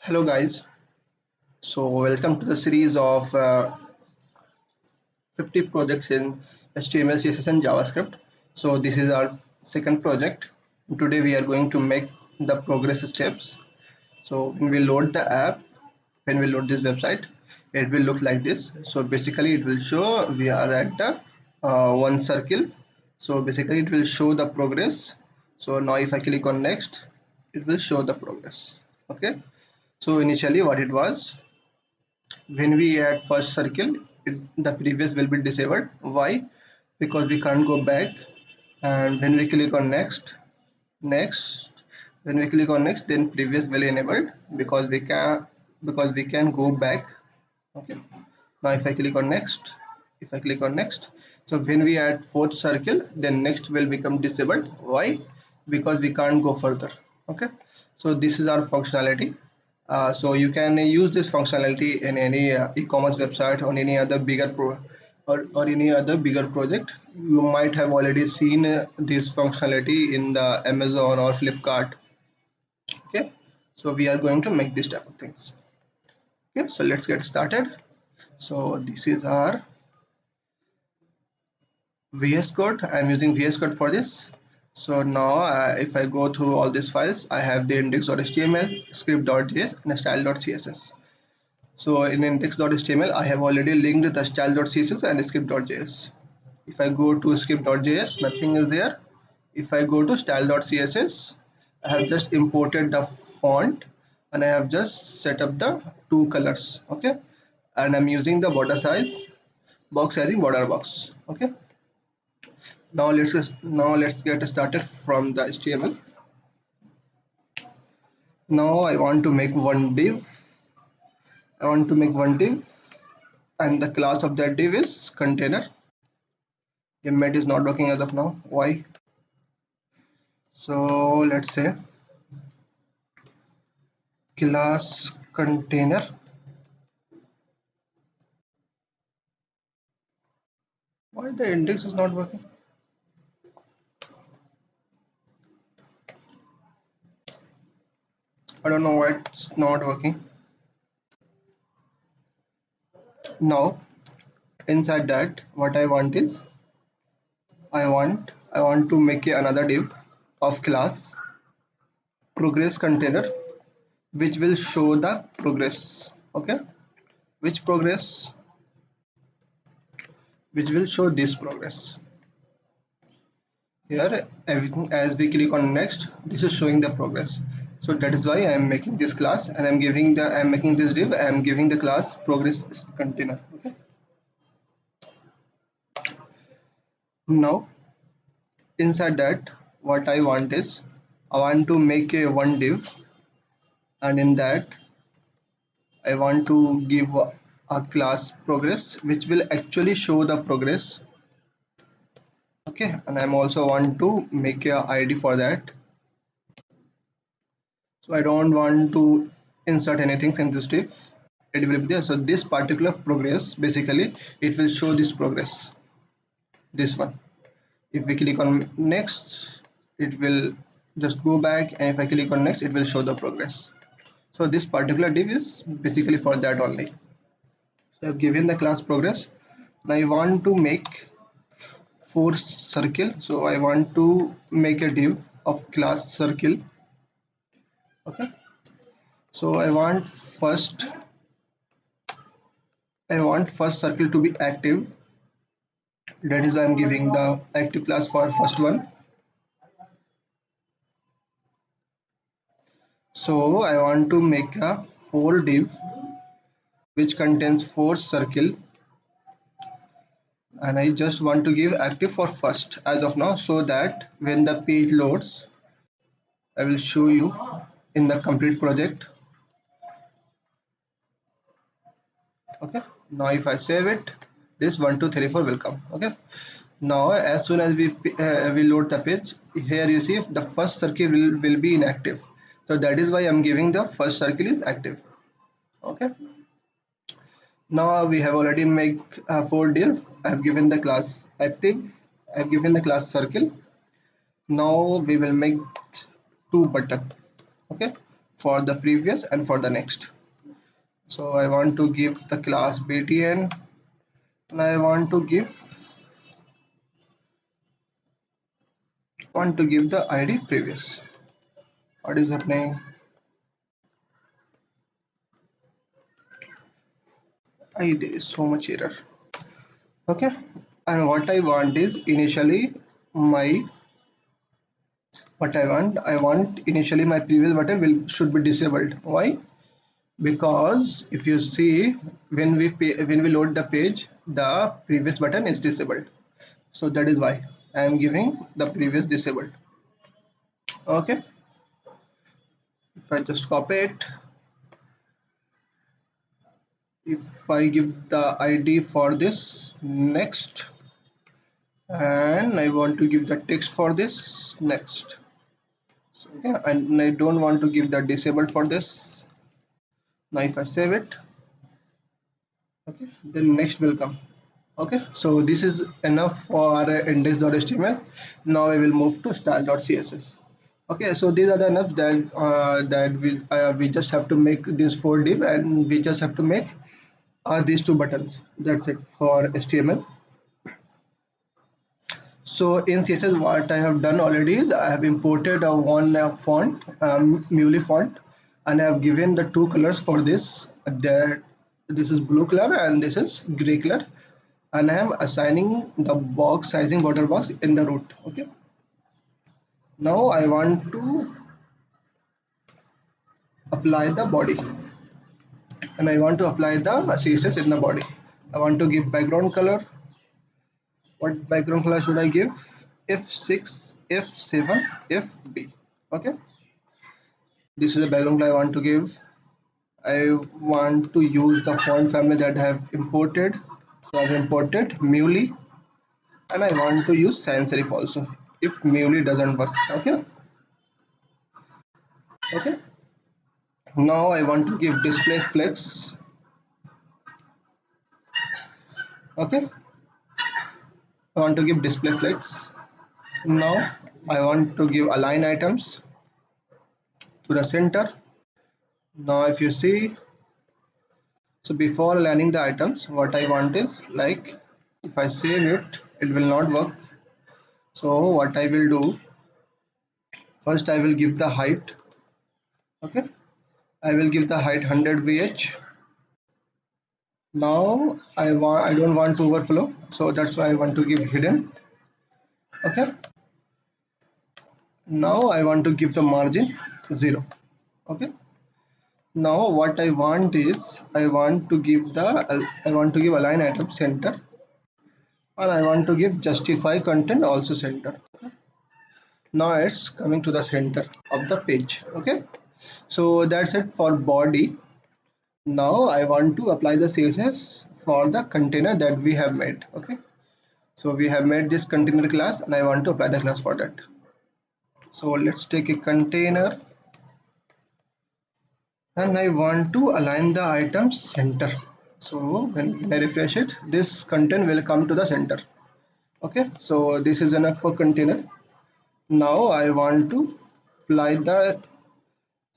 Hello guys, so welcome to the series of 50 projects in HTML, CSS and JavaScript. So this is our second project. Today we are going to make the progress steps. So when we load the app, when we load this website, it will look like this. So basically it will show we are at the one circle. So basically it will show the progress. So now if I click on next, it will show the progress. Okay. So initially what it was, when we add first circle, the previous will be disabled. Why? Because we can't go back. And when we click on next, when we click on next, then previous will enabled because we can go back. Okay. Now if I click on next, if I click on next, so when we add fourth circle, then next will become disabled. Why? Because we can't go further. Okay. So this is our functionality. So you can use this functionality in any e-commerce website or any other or any other bigger project. You might have already seen this functionality in the Amazon or Flipkart. Okay, so we are going to make this type of things. Okay, so let's get started. So this is our VS Code. I'm using VS Code for this. So now if I go through all these files, I have the index.html, script.js and style.css. So in index.html, I have already linked the style.css and script.js. If I go to script.js, nothing is there. If I go to style.css, I have just imported the font and I have just set up the two colors. Okay, and I'm using the border size box sizing border box. Okay, now let's get started from the HTML. Now I want to make one div. I want to make one div, and the class of that div is container. Embed is not working as of now. Why? So let's say class container. Why the index is not working? I don't know why it's not working. Now inside that, what I want is I want to make another div of class progress container, which will show the progress. Okay, which progress? Which will show this progress. Here everything, as we click on next, this is showing the progress. So that is why I am making this class and I am making this div. I am giving the class progress container. Okay, now inside that, what I want is I want to make a one div, and in that I want to give a class progress which will actually show the progress. Okay, and I'm also want to make a ID for that. So I don't want to insert anything in this div. It will be there. So this particular progress, basically it will show this progress, this one. If we click on next, it will just go back, and if I click on next, it will show the progress. So this particular div is basically for that only. So I've given the class progress. Now I want to make four circle. So I want to make a div of class circle. Okay, so I want first circle to be active. That is why I'm giving the active class for first one. So I want to make a four div which contains four circle, and I just want to give active for first as of now, so that when the page loads, I will show you in the complete project. Okay, now if I save it, this 1 2 3 4 will come. Okay, now as soon as we load the page, here you see the first circle will be inactive. So that is why I'm giving the first circle is active. Okay, now we have already make four div. I have given the class active, I have given the class circle. Now we will make two button. Okay, for the previous and for the next. So I want to give the class btn, and I want to give the id previous. What is happening? There is so much error. Okay, and what I want is initially my initially my previous button should be disabled. Why? Because if you see, when we load the page, the previous button is disabled. So that is why I am giving the previous disabled. Okay, if I just copy it, if I give the id for this next, and I want to give the text for this next. So, okay, and I don't want to give the disabled for this. Now if I save it, okay, then next will come. Okay, so this is enough for index.html. Now I will move to style.css. Okay, so these are the enough that we just have to make this 4 div, and we just have to make these 2 buttons. That's it for HTML. So in CSS, what I have done already is I have imported one font, Muley font, and I have given the 2 colors for this. This is blue color and this is gray color, and I am assigning the box sizing border box in the root. Okay. Now I want to apply the body, and I want to apply the CSS in the body. I want to give background color. What background color should I give? F6, F7, FB. Okay. This is the background color I want to give. I want to use the font family that I have imported. So I've imported Muley, and I want to use sans serif also if Muley doesn't work. Okay. Okay. Now I want to give display flex. Okay. I want to give display flex. Now I want to give align items to the center. Now if you see, so before aligning the items, what I want is, like, if I save it, it will not work. So what I will do, first I will give the height. Okay, I will give the height 100 VH. Now I don't want to overflow, so that's why I want to give hidden. Okay, now I want to give the margin 0. Okay, now what I want is I want to give align item center, and I want to give justify content also center. Now it's coming to the center of the page. Okay, so that's it for body. Now I want to apply the CSS for the container that we have made. Okay, so we have made this container class, and I want to apply the class for that. So let's take a container, and I want to align the item center. So when I refresh it, this content will come to the center. Okay, so this is enough for container. Now I want to apply the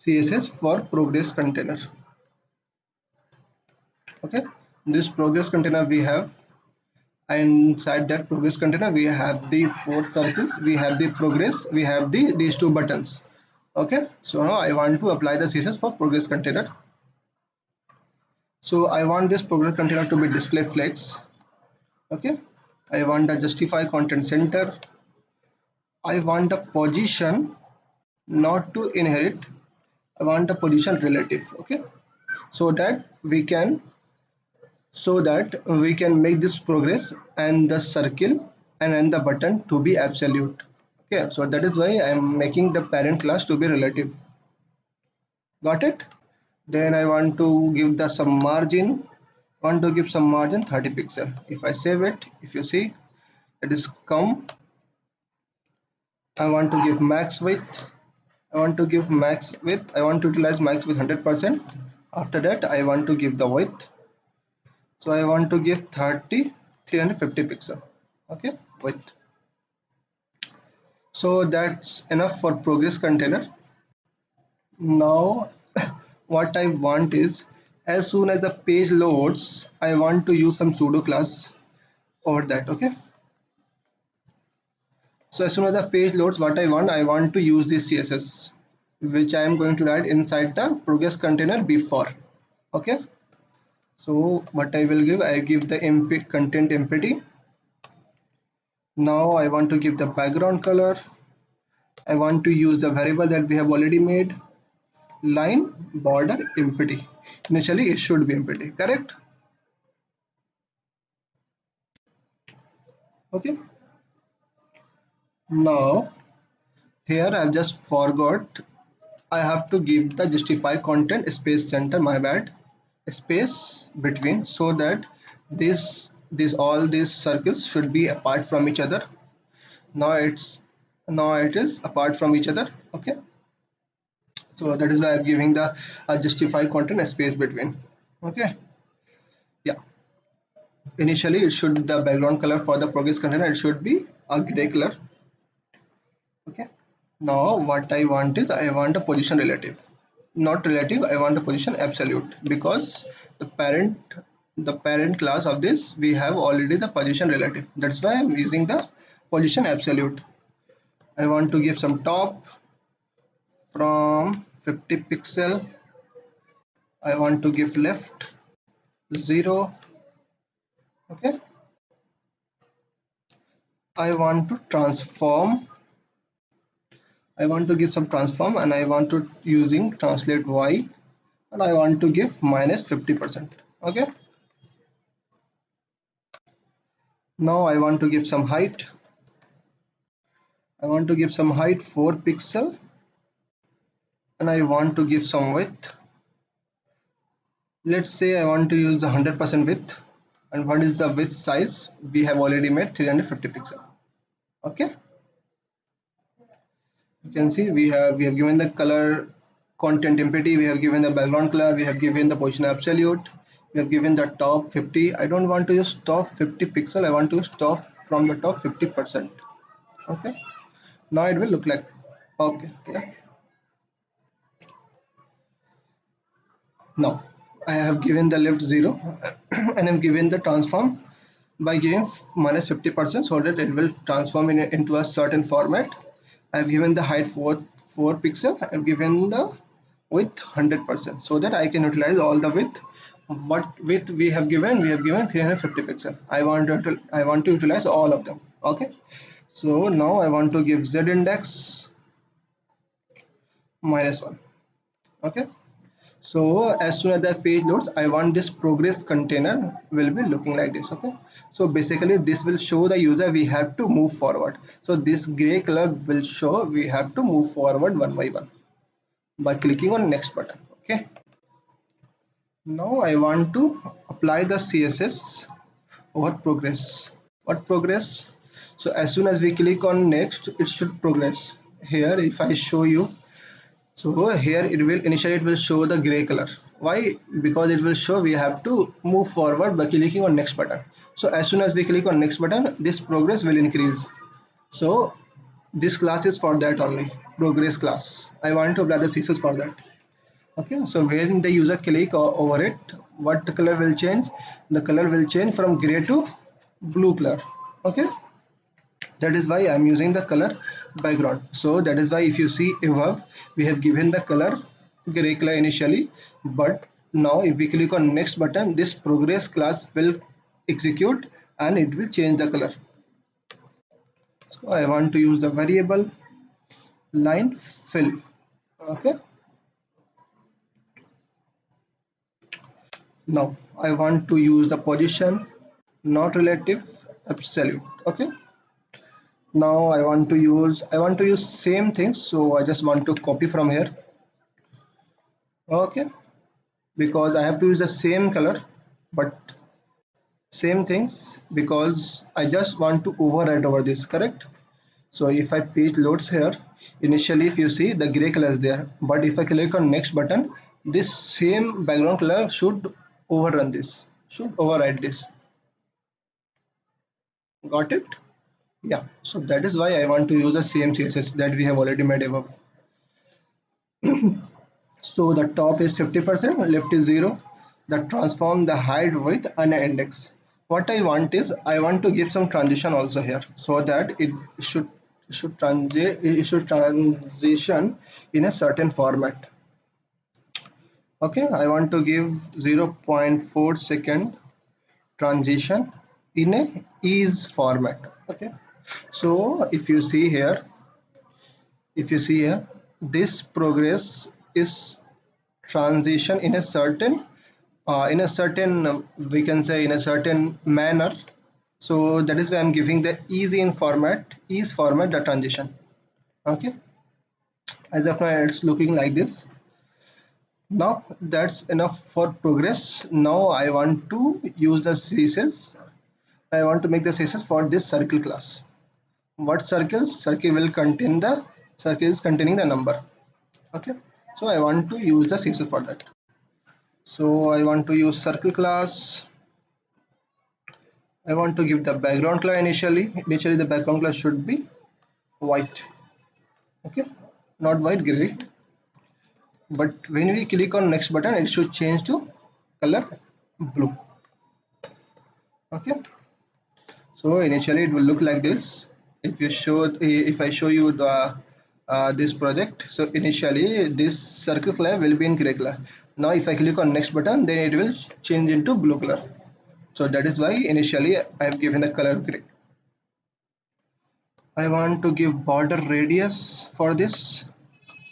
CSS for progress container. Okay, this progress container we have, and inside that progress container we have the 4 circles, we have the progress, we have these 2 buttons. Okay, so now I want to apply the CSS for progress container. So I want this progress container to be display flex. Okay, I want the justify content center. I want the position not to inherit, I want the position relative. Okay, so that we can make this progress and the circle and the button to be absolute. Okay, so that is why I am making the parent class to be relative. Got it? Then I want to give the some margin. Want to give some margin 30 pixel. If I save it, if you see, it is come. I want to give max width. I want to utilize max with 100%. After that, I want to give the width. So I want to give 350 pixel. Okay, width. So that's enough for progress container. Now what I want is, as soon as the page loads, I want to use some pseudo class over that. Okay, so as soon as the page loads, what I want to use this CSS, which I am going to write inside the progress container before. Okay, so what I will give, I give the content empty. Now I want to give the background color. I want to use the variable that we have already made. Line border empty. Initially it should be empty, correct? Okay, now here I've just forgot, I have to give the justify content space center, my bad, space between, so that this all these circles should be apart from each other. Now it is apart from each other. Okay, so that is why I'm giving the justify content space between. Okay, yeah, initially it should, the background color for the progress container, it should be a gray color. Okay, now what I want is, I want a position relative, not relative, I want a position absolute, because the parent class of this, we have already the position relative. That's why I'm using the position absolute. I want to give some top from 50 pixel. I want to give left 0. Okay, I want to transform, I want to give some transform, and I want to using translate y, and I want to give minus 50%. Okay, now I want to give some height. I want to give some height 4 pixel, and I want to give some width. Let's say I want to use the 100% width. And what is the width size? We have already made 350 pixel. Okay, you can see we have given the color content empty, we have given the background color, we have given the position absolute, we have given the top 50. I don't want to use top 50 pixel, I want to use top from the top 50%. Okay, now it will look like, okay, yeah. Now I have given the left 0 and I'm given the transform by giving minus 50%, so that it will transform into a certain format. I've given the height 4 pixel, I've given the width 100%, so that I can utilize all the width. What width we have given? We have given 350 pixel. I want to utilize all of them. Okay, so now I want to give z index -1. Okay, so as soon as the page loads, I want this progress container will be looking like this. Okay, so basically this will show the user we have to move forward. So this gray color will show we have to move forward one by one by clicking on next button. Okay, now I want to apply the CSS over progress. What progress? So as soon as we click on next, it should progress. Here if I show you, so here it will initially, it will show the gray color. Why? Because it will show we have to move forward by clicking on next button. So as soon as we click on next button, this progress will increase. So this class is for that only, progress class. I want to apply the CSS for that. Okay, so when the user click over it, what color will change? The color will change from gray to blue color. Okay, that is why I'm using the color background. So that is why if you see above, we have given the color gray color initially, but now if we click on next button, this progress class will execute and it will change the color. So I want to use the variable line fill. Okay, now I want to use the position not relative absolute. Okay, now I want to use same things, so I just want to copy from here. Okay, because I have to use the same color, but same things, because I just want to override over this, correct? So if I page loads here, initially if you see the gray color is there, but if I click on next button, this same background color should overrun this, should override this. Got it? Yeah, so that is why I want to use the same CSS that we have already made above. So the top is 50%, left is 0. That transform the height with an index. What I want is I want to give some transition also here so that should it should transition in a certain format. Okay, I want to give 0.4 second transition in a ease format. Okay, so if you see here, this progress is transition in a certain we can say in a certain manner. So that is why I'm giving the ease format the transition. Okay, as of now it's looking like this. Now that's enough for progress. Now I want to use the css. I want to make the css for this circle class. What circles? Circle is containing the number. Okay, so I want to use the css for that. So I want to use circle class. I want to give the background color initially. Initially the background color should be white. Okay, not white, gray. But when we click on next button, it should change to color blue. Okay, so initially it will look like this. If I show you the this project, so initially this circle color will be in gray color. Now if I click on next button, then it will change into blue color. So that is why initially I have given the color gray. I want to give border radius for this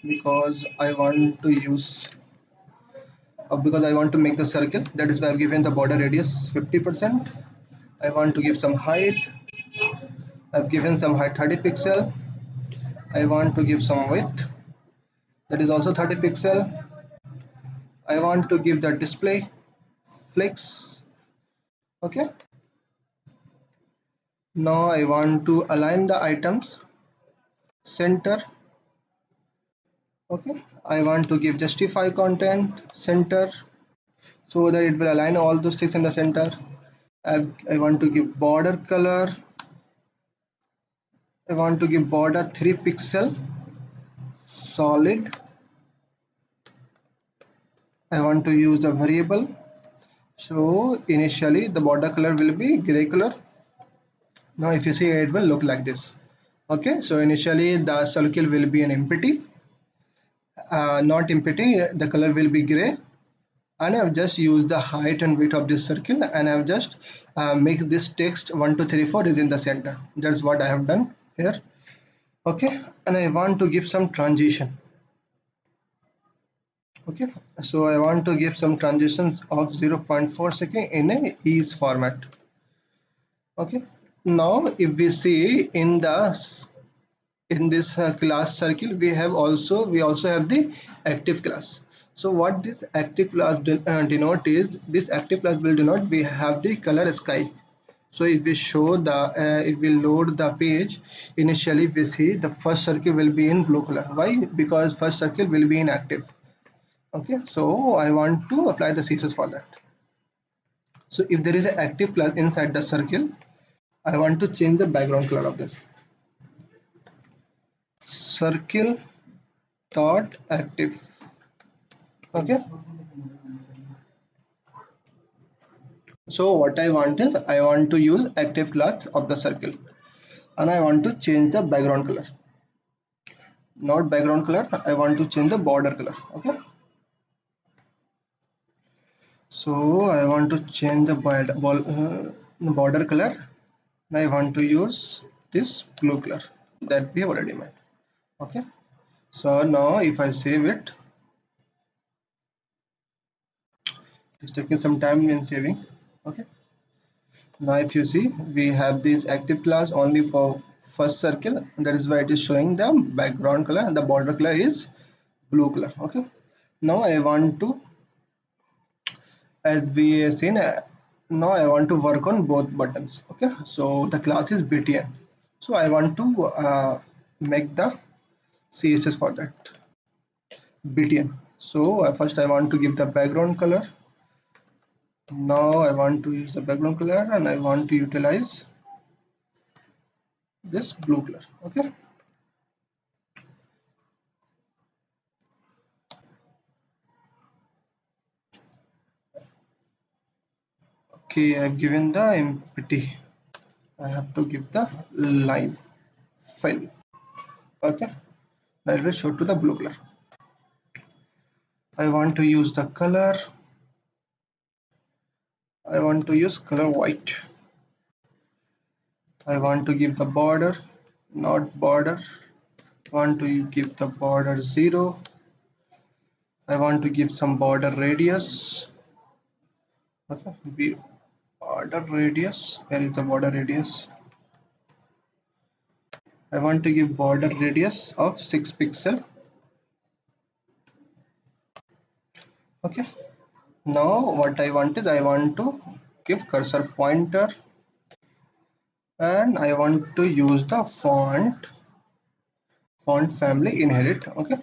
because I want to use because I want to make the circle. That is why I've given the border radius 50%. I want to give some height. I've given some height 30 pixel. I want to give some width, that is also 30 pixel. I want to give the display flex. Okay, now I want to align the items center. Okay, I want to give justify content center so that it will align all those things in the center. I want to give border color. I want to give border 3 pixel solid. I want to use the variable. So initially the border color will be gray color. Now if you see, it will look like this. Okay, so initially the circle will be an empty, not empty, the color will be gray, and I've just used the height and width of this circle, and I've just make this text 1 2 3 4 is in the center. That's what I have done here. Okay, and I want to give some transition. Okay, so I want to give some transitions of 0.4 second in a ease format. Okay, now if we see in this class circle, we also have the active class. So what this active class denote is, this active class will denote we have the color sky. So if we show the if we load the page, initially we see the first circle will be in blue color. Why? Because first circle will be inactive. Okay, so I want to apply the css for that. So if there is an active class inside the circle, I want to change the background color of this circle dot active. Okay, so what I want is I want to use active class of the circle, and I want to change the background color, not background color, I want to change the border color. Okay, so I want to change the border color, and I want to use this blue color that we already made. Okay, so now if I save it, it's taking some time in saving. Okay, now if you see, we have this active class only for first circle, and that is why it is showing the background color and the border color is blue color. Okay, now I want to, as we have seen, now I want to work on both buttons. Okay, so the class is btn, so I want to make the css for that btn. So first I want to give the background color. Now I want to use the background color, and I want to utilize this blue color. Okay, Okay, I've given the empty. I have to give the line file. Okay, that will show to the blue color. I want to use the color. I want to use color white. I want to give the border, not border. I want to give the border 0. I want to give some border radius. Okay, border radius. Where is the border radius? I want to give border radius of 6 pixel. Okay. Now what I want is I want to give cursor pointer and I want to use the font family inherit. Okay.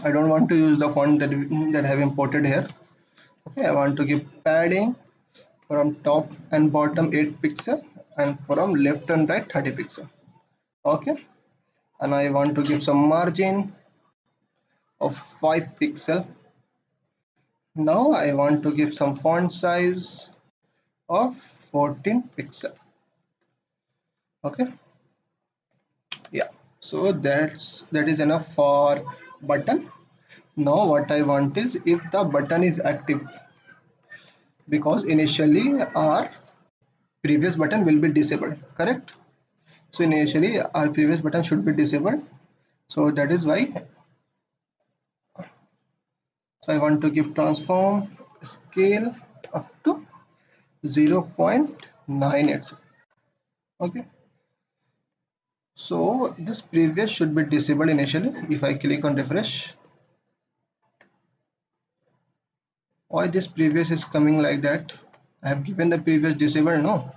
I don't want to use the font that I have imported here. Okay. I want to give padding from top and bottom 8 pixel and from left and right 30 pixel. Okay. And I want to give some margin of 5 pixel. Now I want to give some font size of 14 pixel. Okay, yeah, so that is enough for button. Now what I want is if the button is active, because initially our previous button will be disabled, correct? So initially our previous button should be disabled, so that is why. So I want to give transform scale up to 0.98. Okay, so this previous should be disabled initially. If I click on refresh, why this previous is coming like that? I have given the previous disabled. No,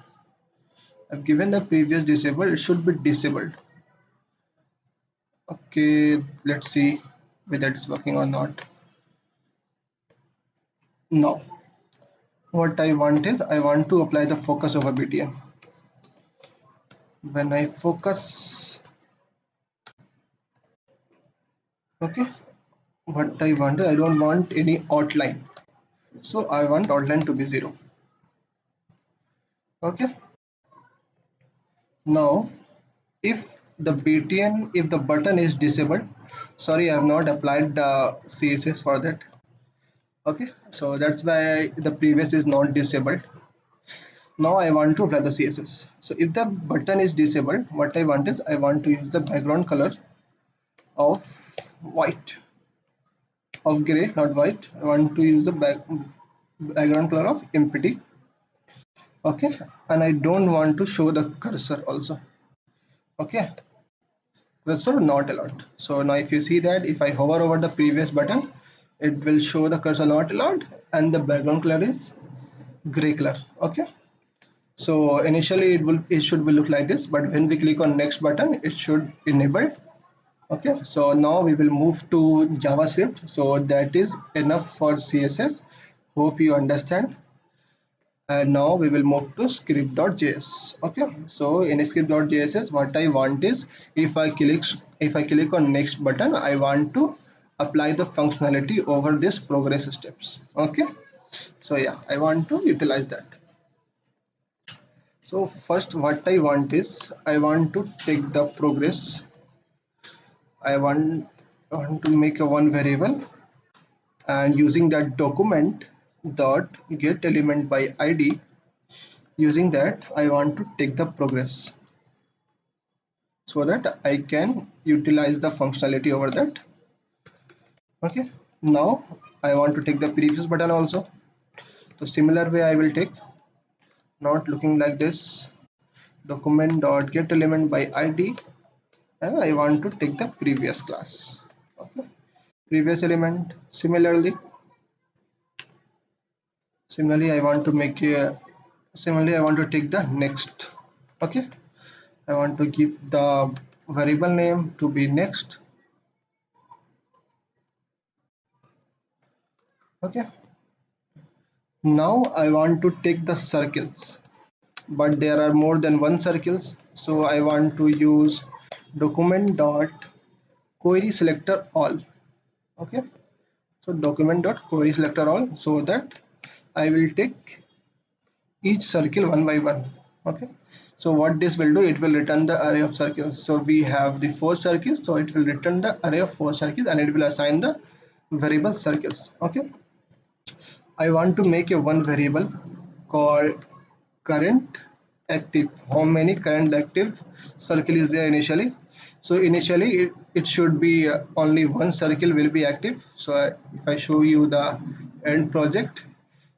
I've given the previous disabled. It should be disabled. Okay, let's see whether it's working or not. Now what I want is I want to apply the focus over BTN. When I focus, okay, what I want is I don't want any outline, so I want outline to be 0. Okay, now if the BTN, if the button is disabled, sorry, I have not applied the CSS for that. Okay, so that's why the previous is not disabled. Now I want to apply the CSS. So if the button is disabled, what I want is I want to use the background color of white, of gray, not white. I want to use the background color of empty. Okay, and I don't want to show the cursor also. Okay, cursor not allowed. So now if you see that if I hover over the previous button, it will show the cursor not allowed and the background color is gray color. Okay, so initially it should be look like this, but when we click on next button it should enable. Okay, so now we will move to JavaScript. So that is enough for CSS. Hope you understand. And now we will move to script.js. Okay, so in script.js what I want is if I click on next button, I want to apply the functionality over this progress steps. Okay, so yeah, I want to utilize that. So first what I want is I want to take the progress. I want to make a one variable and using that document dot get element by id, using that I want to take the progress so that I can utilize the functionality over that. Okay, now I want to take the previous button also. So similar way I will take, not looking like this, document dot get element by id, and I want to take the previous class. Okay, previous element. Similarly I want to make a similarly I want to take the next. Okay, I want to give the variable name to be next. Okay, now I want to take the circles, but there are more than one circles, so I want to use document dot query selector all. Okay, so document dot query selector all, so that I will take each circle one by one. Okay, so what this will do, it will return the array of circles. So we have the 4 circles, so it will return the array of 4 circles and it will assign the variable circles. Okay, I want to make a one variable called current active. How many current active circle is there initially? So initially it should be only one circle will be active. So if I show you the end project,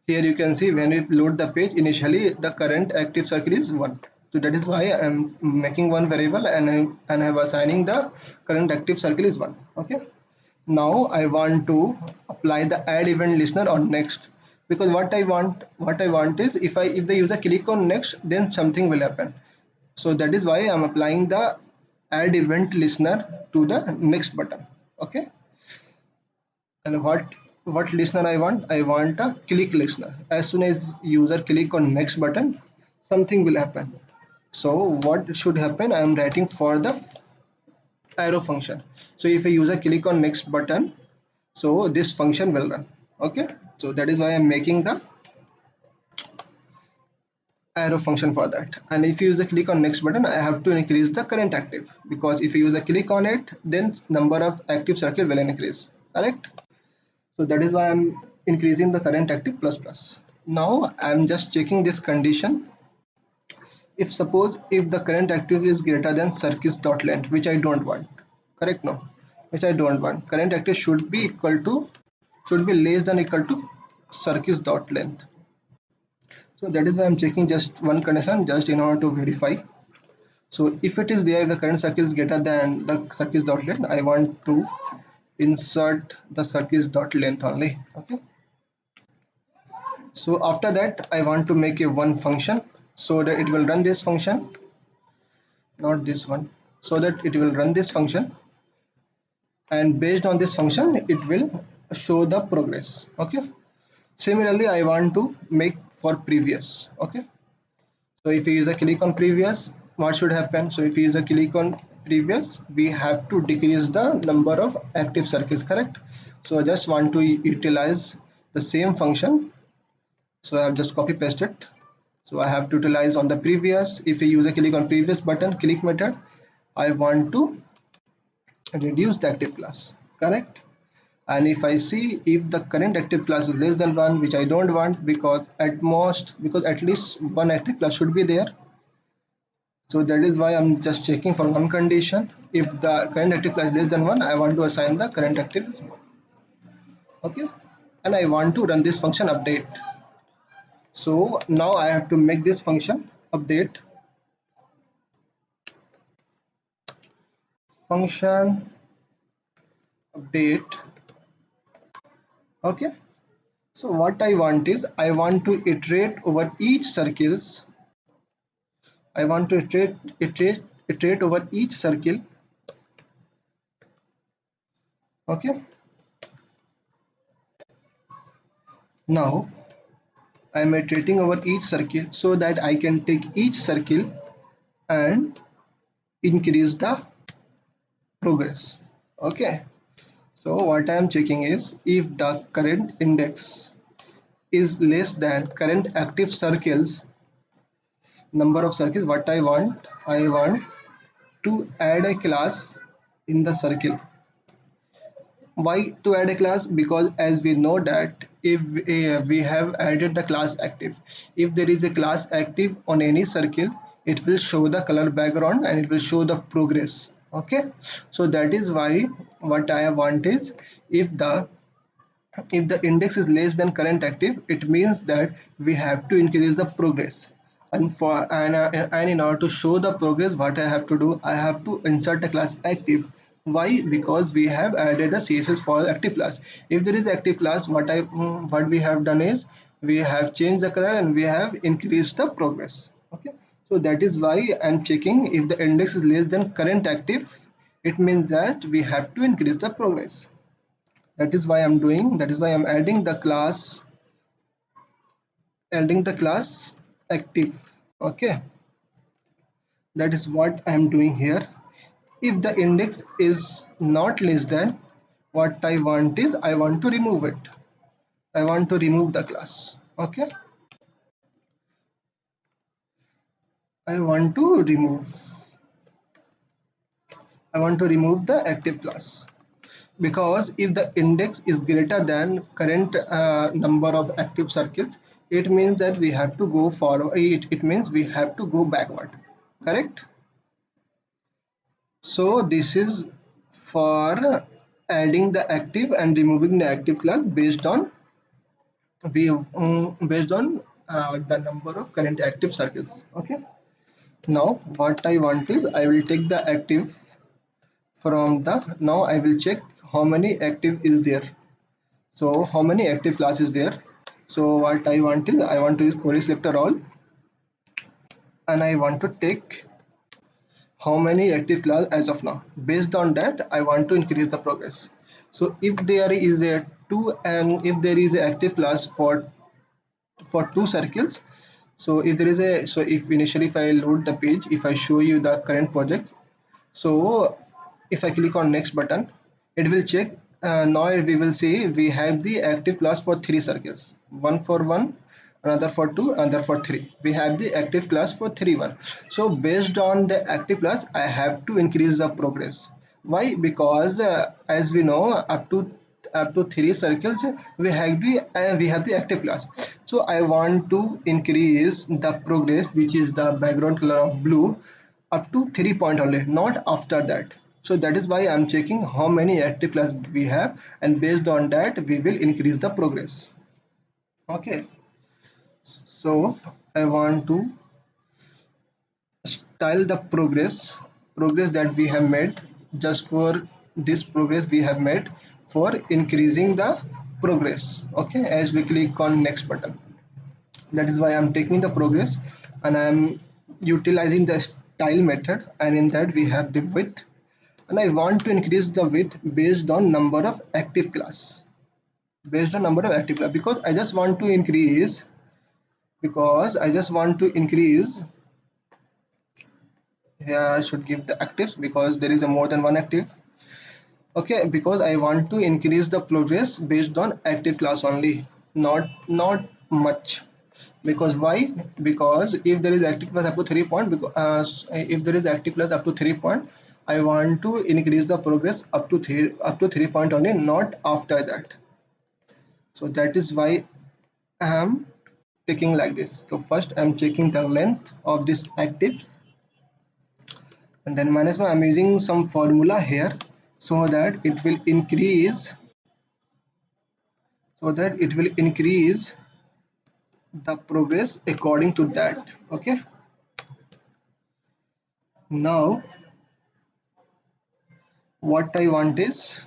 here you can see when we load the page, initially the current active circle is 1. So that is why I am making one variable and I have assigning the current active circle is 1. Okay, now I want to apply the add event listener on next, because what I want is if the user click on next, then something will happen. So that is why I'm applying the add event listener to the next button. Okay, and what listener I want a click listener. As soon as user click on next button, something will happen. So what should happen, I am writing for the arrow function. So if a user click on next button, so this function will run. Okay, so that is why I'm making the arrow function for that. And if you use the click on next button, I have to increase the current active, because if you use a click on it, then number of active circle will increase. Correct. So that is why I'm increasing the current active plus plus. Now I'm just checking this condition. If suppose if the current active is greater than circuits dot length, which I don't want. Correct. No, which I don't want. Current active should be less than equal to circuits dot length. So that is why I'm checking just one condition just in order to verify. So if it is there, the current circle is greater than the circuits dot length, I want to insert the circuits dot length only. Okay, so after that I want to make a one function so that it will run this function, not this one, so that it will run this function, and based on this function it will show the progress. Okay, similarly I want to make for previous. Okay, so if you use a click on previous, what should happen? So if you use a click on previous, we have to decrease the number of active circuits. Correct. So I just want to utilize the same function, so I have just copy pasted. So I have to utilize on the previous. If you use a click on previous button, click method, I want to reduce the active class. Correct. And if I see if the current active class is less than 1, which I don't want, because at least one active class should be there. So that is why I'm just checking for one condition. If the current active class is less than 1, I want to assign the current active is 1. Okay, and I want to run this function update. So now I have to make this function update. Function update. Okay, so what I want is I want to iterate over each circles. I want to iterate over each circle. Okay, now I am iterating over each circle so that I can take each circle and increase the progress. Okay, so what I am checking is if the current index is less than current active circles number of circles, what I want to add a class in the circle. Why to add a class? Because as we know that if we have added the class active, if there is a class active on any circle, it will show the color background and it will show the progress. Okay, so that is why what I want is if the index is less than current active, it means that we have to increase the progress. And in order to show the progress, what I have to do, I have to insert a class active. Why? Because we have added a css for active class. If there is active class, what we have done is we have changed the color and we have increased the progress. Okay, so that is why I'm checking if the index is less than current active, it means that we have to increase the progress. That is why I'm adding the class active. Okay, that is what I'm doing here. If the index is not less than, what I want is I want to remove it. I want to remove the class. Okay, I want to remove the active class, because if the index is greater than current number of active circuits, it means that we have to go forward. It means we have to go backward, correct? So this is for adding the active and removing the active class based on the number of current active circuits. Okay, now what I want is I will take the active from the, now I will check how many active is there. So how many active class is there? So what I want is I want to use query selector all, and I want to take how many active class as of now. Based on that, I want to increase the progress. So if there is a two, and if there is an active class for two circles, so if there is a, so if initially if I load the page, if I show you the current project, so if I click on next button, it will check. Now we will see we have the active class for three circles, one for one, another for two, another for three. We have the active class for three one. So based on the active class, I have to increase the progress. Why? Because as we know, up to three circles we have the active class. So I want to increase the progress, which is the background color of blue, up to 3 point only, not after that. So that is why I'm checking how many active class we have, and based on that we will increase the progress. Okay, so I want to style the progress that we have made. Just for this progress we have made for increasing the progress. Okay, as we click on next button, that is why I'm taking the progress and I'm utilizing the style method, and in that we have the width, and I want to increase the width based on number of active class, because I just want to increase, here I should give the actives because there is a more than one active. Okay, because I want to increase the progress based on active class only, not much. Because why? Because if there is active class up to 3 point, because if there is active class up to 3 point, I want to increase the progress up to 3 point only, not after that. So that is why I am taking like this. So first I'm checking the length of this actives, and then minus one, I'm using some formula here so that it will increase, the progress according to that. Okay, now what I want is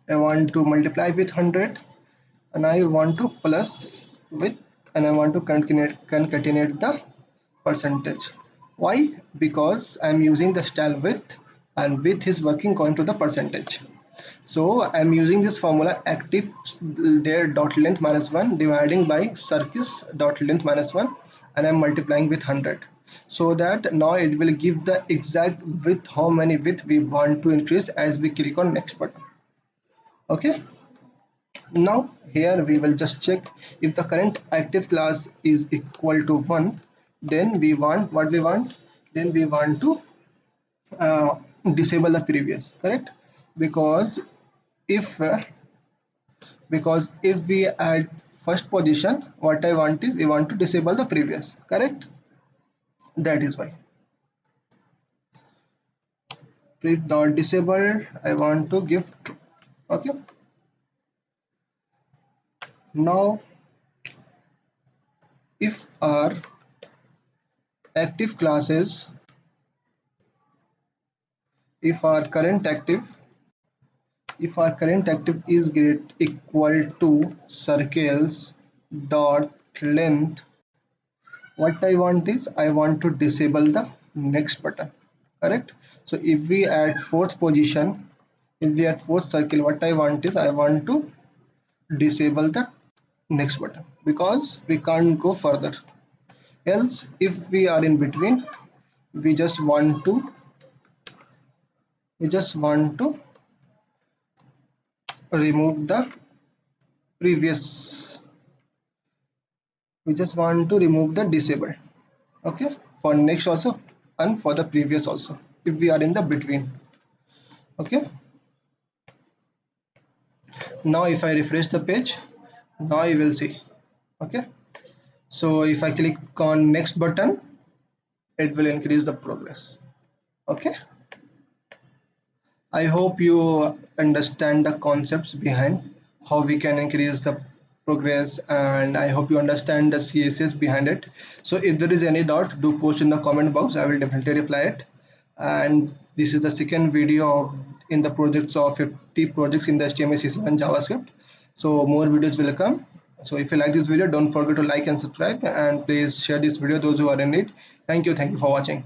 I want to multiply with 100, and I want to plus with, and I want to concatenate the percentage. Why? Because I'm using the style width, and width is working according to the percentage. So I'm using this formula active their dot length minus 1 dividing by circus dot length minus 1, and I'm multiplying with 100, so that now it will give the exact width, how many width we want to increase as we click on next button. Okay, now here we will just check if the current active class is equal to 1, then we want what we want, then we want to uh, disable the previous, correct? Because if we add first position, what I want is we want to disable the previous, correct? That is why if dot disabled, I want to give true. Okay, now if our active classes, if our current active is great equal to circles dot length, what I want is I want to disable the next button, correct? So if we add fourth position, if we add fourth circle, what I want is I want to disable the next button, because we can't go further. Else if we are in between, we just want to remove the previous, we just want to remove the disable. Okay, for next also and for the previous also, if we are in the between. Okay, now if I refresh the page, now you will see. Okay, so if I click on next button, it will increase the progress. Okay, I hope you understand the concepts behind how we can increase the progress, and I hope you understand the CSS behind it. So if there is any doubt, do post in the comment box. I will definitely reply it. And this is the second video in the projects of 50 projects in the HTML, CSS and JavaScript. So more videos will come. So if you like this video, don't forget to like and subscribe, and please share this video those who are in it. Thank you for watching.